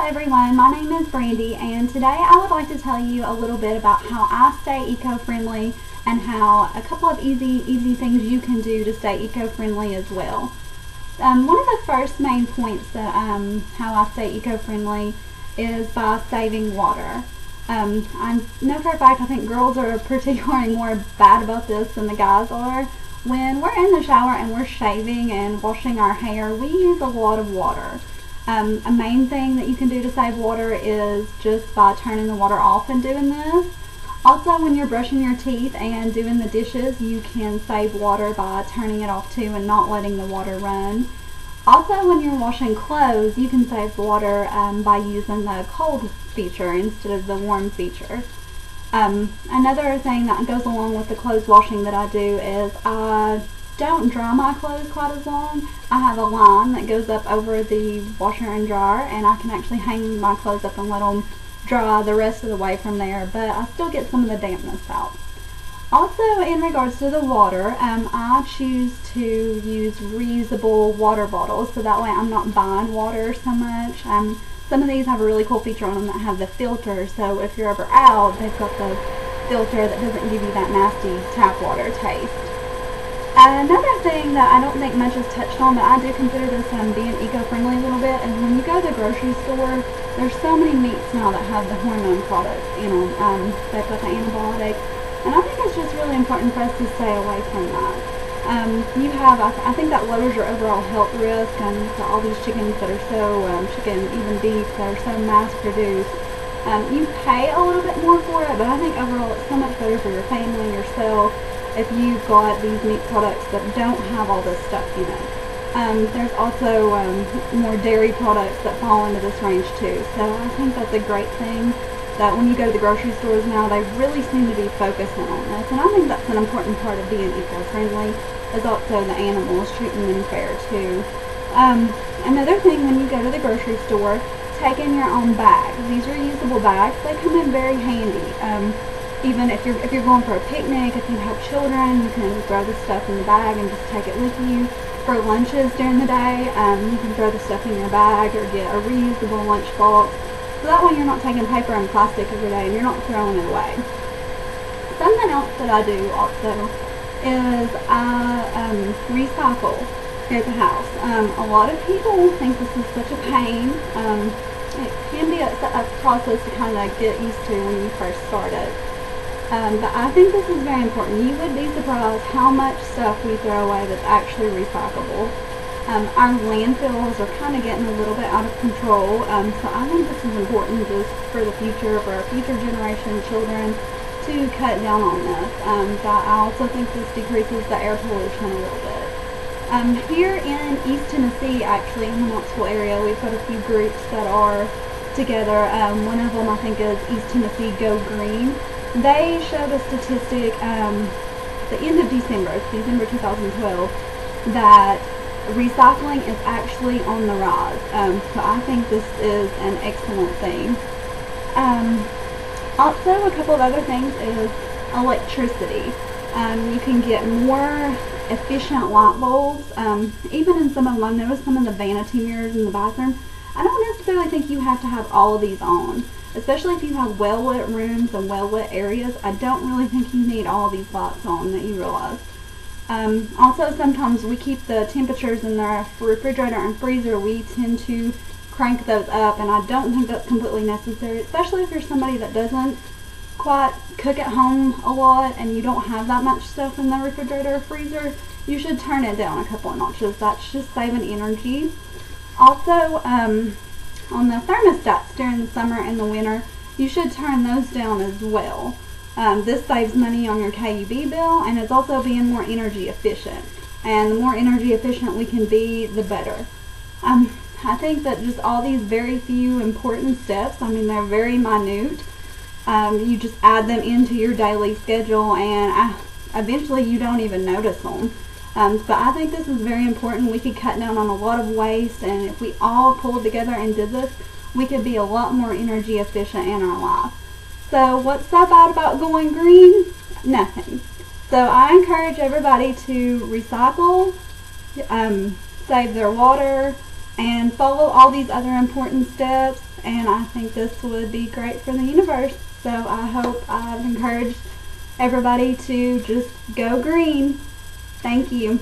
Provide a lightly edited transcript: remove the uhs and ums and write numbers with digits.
everyone, my name is Brandy, and today I would like to tell you a little bit about how I stay eco-friendly and how a couple of easy things you can do to stay eco-friendly as well. One of the first main points that how I stay eco-friendly is by saving water. I know for a fact I think girls are particularly more bad about this than the guys are. When we're in the shower and we're shaving and washing our hair, we use a lot of water. A main thing that you can do to save water is just by turning the water off and doing this. Also, when you're brushing your teeth and doing the dishes, you can save water by turning it off too and not letting the water run. Also, when you're washing clothes, you can save water by using the cold feature instead of the warm feature. Another thing that goes along with the clothes washing that I do is I don't dry my clothes quite as long. I have a line that goes up over the washer and dryer, and I can actually hang my clothes up and let them dry the rest of the way from there, but I still get some of the dampness out. Also, in regards to the water, I choose to use reusable water bottles, so that way I'm not buying water so much. Some of these have a really cool feature on them that have the filter, so if you're ever out, they've got the filter that doesn't give you that nasty tap water taste. Another thing that I don't think much is touched on, but I do consider this being eco-friendly a little bit, is when you go to the grocery store, there's so many meats now that have the hormone products in them. They've got the antibiotics, and I think it's just really important for us to stay away from that. I think that lowers your overall health risk, and all these chickens that are so, chicken, even beef, that are so mass-produced. You pay a little bit more for it, but I think overall it's so much better for your family, yourself, if you've got these meat products that don't have all this stuff in it. There's also more dairy products that fall into this range too, so I think that's a great thing that when you go to the grocery stores now, they really seem to be focusing on this, and I think that's an important part of being eco-friendly, is also the animals, treating them fair too. Another thing, when you go to the grocery store, take in your own bags. These reusable bags, they come in very handy. Even if you're going for a picnic, if you have children, you can throw the stuff in the bag and just take it with you. For lunches during the day, you can throw the stuff in your bag or get a reusable lunch box. So that way you're not taking paper and plastic every day and you're not throwing it away. Something else that I do also is I recycle here at the house. A lot of people think this is such a pain. It can be a process to kind of get used to when you first start it. But I think this is very important. You would be surprised how much stuff we throw away that's actually recyclable. Our landfills are kind of getting a little bit out of control, so I think this is important just for the future, for our future generation children, to cut down on this. But I also think this decreases the air pollution a little bit. Here in East Tennessee, actually, in the Knoxville area, we've got a few groups that are together. One of them, I think, is East Tennessee Go Green. They showed a statistic the end of December 2012, that recycling is actually on the rise. So I think this is an excellent thing. Also, a couple of other things is electricity. You can get more efficient light bulbs. Even in some of them, I've noticed some of the vanity mirrors in the bathroom, I don't necessarily think you have to have all of these on. Especially if you have well-lit rooms and well-lit areas, I don't really think you need all these lights on that you realize. Also, sometimes we keep the temperatures in the refrigerator and freezer. We tend to crank those up, and I don't think that's completely necessary, especially if you're somebody that doesn't quite cook at home a lot and you don't have that much stuff in the refrigerator or freezer. You should turn it down a couple of notches. That's just saving energy. Also, on the thermostats during the summer and the winter, you should turn those down as well. This saves money on your KUB bill, and it's also being more energy efficient. And the more energy efficient we can be, the better. I think that just all these very few important steps, I mean, they're very minute. You just add them into your daily schedule, and eventually you don't even notice them. But I think this is very important. We could cut down on a lot of waste, and if we all pulled together and did this, we could be a lot more energy efficient in our life. So what's so bad about going green? Nothing. So I encourage everybody to recycle, save their water, and follow all these other important steps, and I think this would be great for the universe. So I hope I've encouraged everybody to just go green. Thank you.